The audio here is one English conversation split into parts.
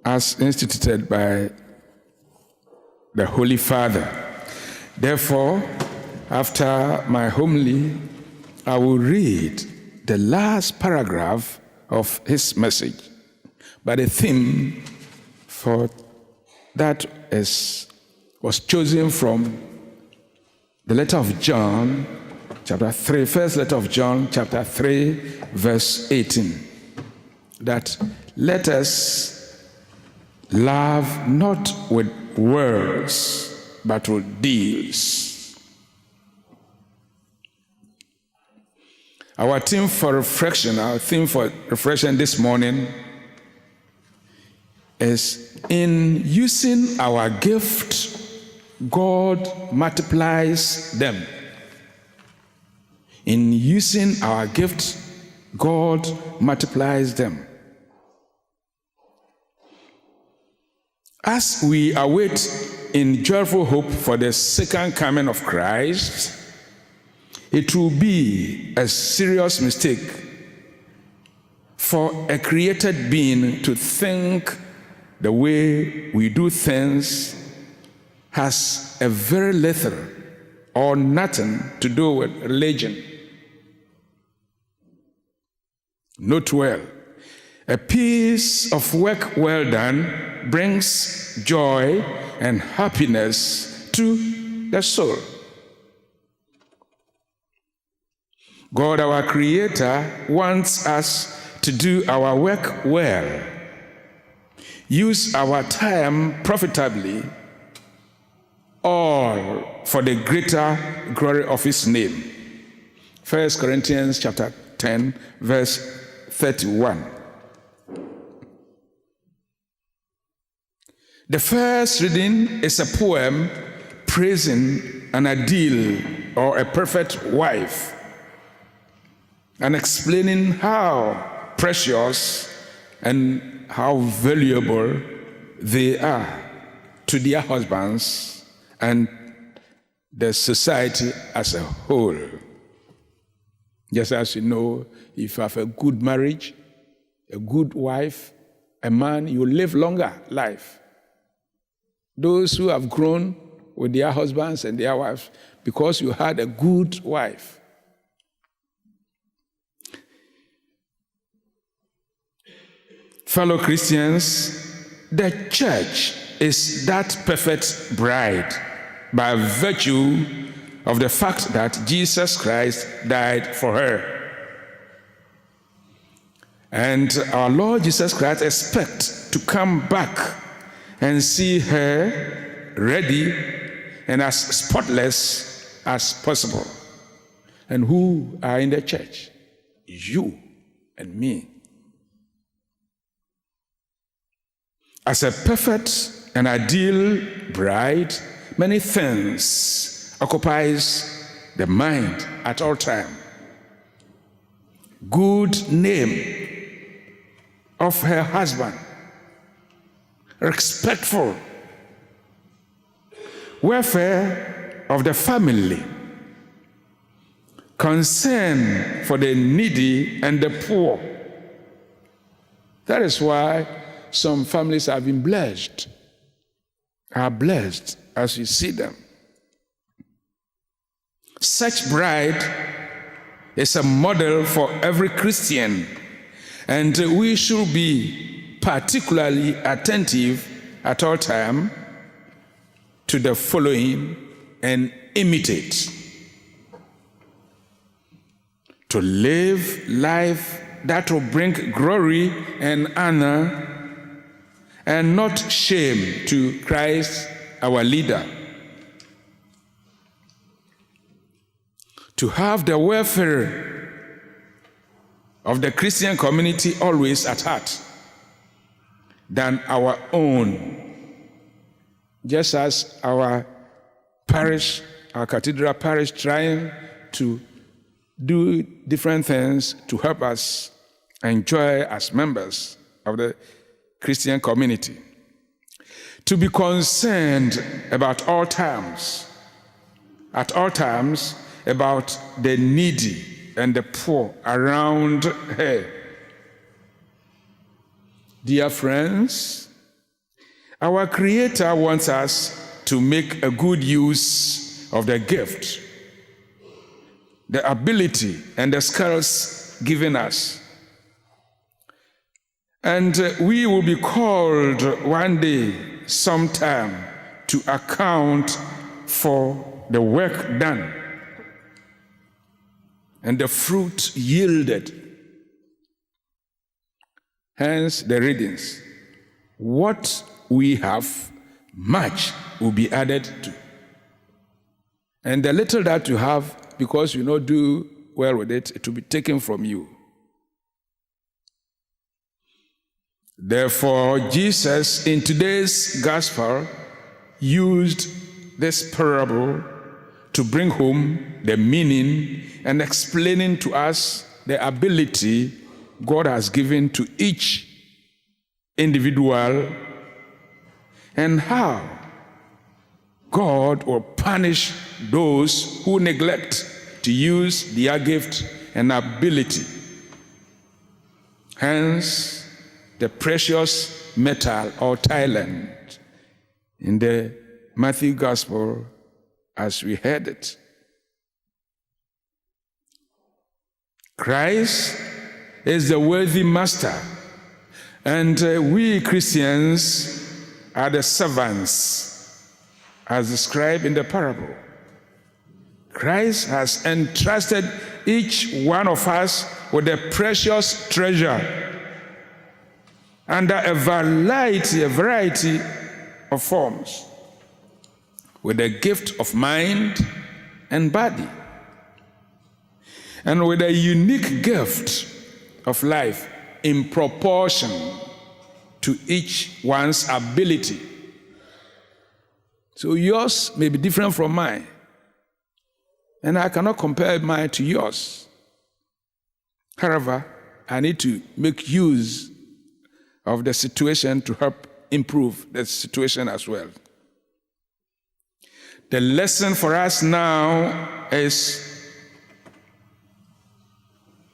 as instituted by the Holy Father. Therefore, after my homily, I will read the last paragraph of his message. But the theme for that was chosen from the letter of John, chapter 3, first letter of John, chapter 3, verse 18. That let us love not with words, but with deeds. Our theme for reflection this morning is in using our gift, God multiplies them. In using our gift, God multiplies them. As we await in joyful hope for the second coming of Christ, it will be a serious mistake for a created being to think the way we do things has a very little or nothing to do with religion. Note well, a piece of work well done brings joy and happiness to the soul. God, our Creator, wants us to do our work well, use our time profitably, all for the greater glory of His name. 1 Corinthians chapter 10, verse 31. The first reading is a poem praising an ideal or a perfect wife and explaining how precious and how valuable they are to their husbands and the society as a whole. Just as you know, if you have a good marriage, a good wife, a man, you live longer life. Those who have grown with their husbands and their wives because you had a good wife. Fellow Christians, the church is that perfect bride by virtue of the fact that Jesus Christ died for her. And our Lord Jesus Christ expects to come back and see her ready and as spotless as possible. And who are in the church? You and me. As a perfect and ideal bride, many things occupies the mind at all time. Good name of her husband, respectful, welfare of the family, concern for the needy and the poor. That is why some families have been blessed, are blessed as you see them. Such bride is a model for every Christian, and we should be particularly attentive at all time to the following and imitate. To live life that will bring glory and honor and not shame to Christ, our leader. To have the welfare of the Christian community always at heart than our own. Just as our parish, our cathedral parish, trying to do different things to help us enjoy as members of the Christian community. To be concerned about all times, at all times, about the needy and the poor around her. Dear friends, Our Creator wants us to make a good use of the gift, the ability, and the skills given us. And we will be called one day, sometime, to account for the work done and the fruit yielded. Hence the readings. What we have, much will be added to. And the little that you have, because you not do well with it, it will be taken from you. Therefore, Jesus in today's gospel used this parable to bring home the meaning and explaining to us the ability God has given to each individual and how God will punish those who neglect to use their gift and ability. Hence, the precious metal or talent in the Matthew Gospel as we heard it. Christ is the worthy master, and we Christians are the servants, as described in the parable. Christ has entrusted each one of us with a precious treasure under a variety of forms, with the gift of mind and body, and with a unique gift of life in proportion to each one's ability. So yours may be different from mine, and I cannot compare mine to yours. However, I need to make use of the situation to help improve the situation as well. The lesson for us now is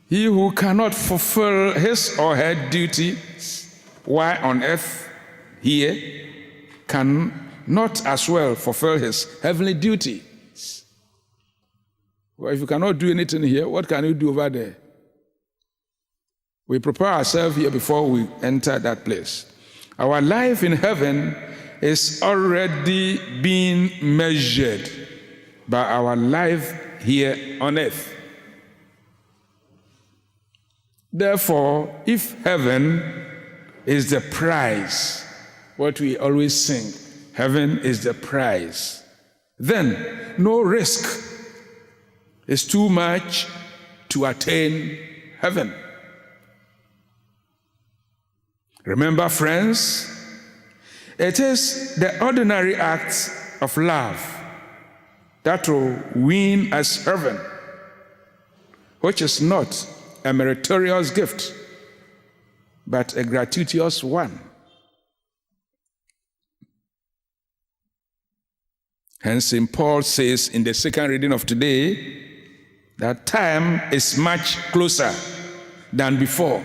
he who cannot fulfill his or her duties while on earth here cannot as well fulfill his heavenly duties. Well, if you cannot do anything here, what can you do over there? We prepare ourselves here before we enter that place. Our life in heaven is already being measured by our life here on earth. Therefore, if heaven is the prize, what we always sing, heaven is the prize, then no risk is too much to attain heaven. Remember, friends, it is the ordinary acts of love that will win us heaven, which is not a meritorious gift, but a gratuitous one. Hence, St. Paul says in the second reading of today that time is much closer than before.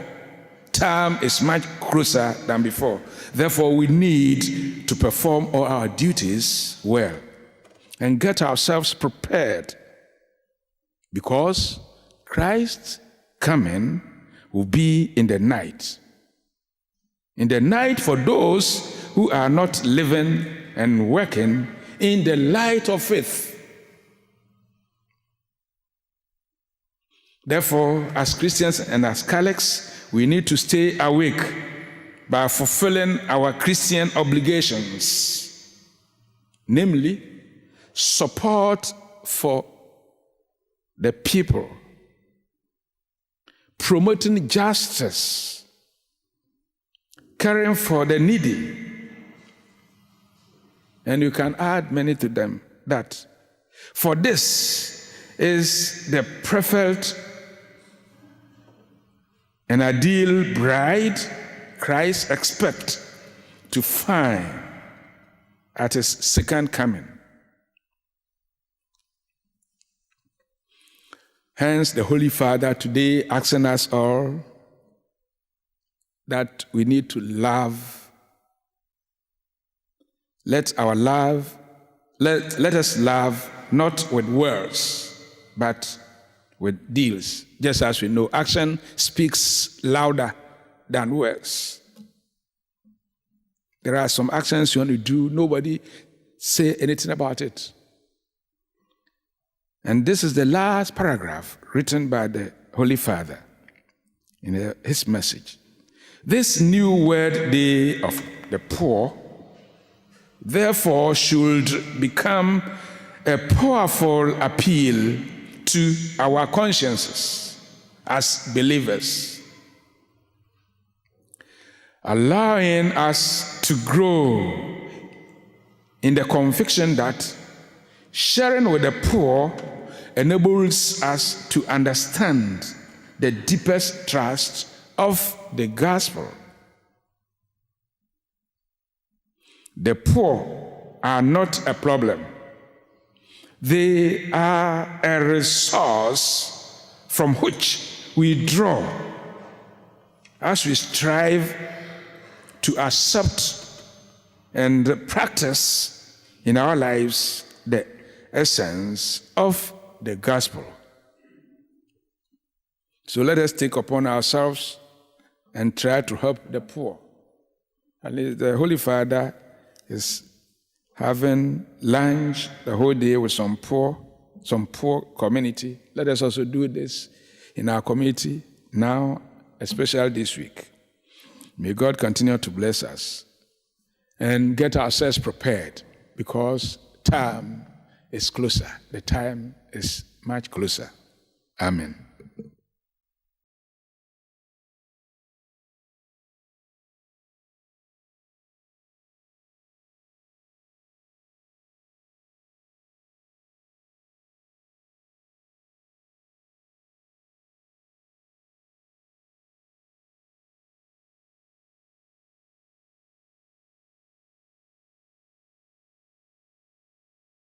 Time is much closer than before. Therefore, we need to perform all our duties well and get ourselves prepared, because Christ's coming will be in the night. In the night for those who are not living and working in the light of faith. Therefore, as Christians and as Catholics, we need to stay awake by fulfilling our Christian obligations, namely, support for the people, promoting justice, caring for the needy, and you can add many to them. That for this is the perfect and ideal bride Christ expects to find at his second coming. Hence, the Holy Father today asking us all that we need to love let us love not with words, but with deeds. Just as we know, action speaks louder than words. There are some actions you want to do, nobody say anything about it. And this is the last paragraph written by the Holy Father in his message. This new word day of the poor, therefore, should become a powerful appeal to our consciences as believers, allowing us to grow in the conviction that sharing with the poor enables us to understand the deepest trust of the gospel. The poor are not a problem. They are a resource from which we draw as we strive to accept and practice in our lives the essence of the gospel. So let us take upon ourselves and try to help the poor. At least the Holy Father is having lunch the whole day with some poor community. Let us also do this in our community now, especially this week. May God continue to bless us and get ourselves prepared, because time is closer. The time is much closer. Amen.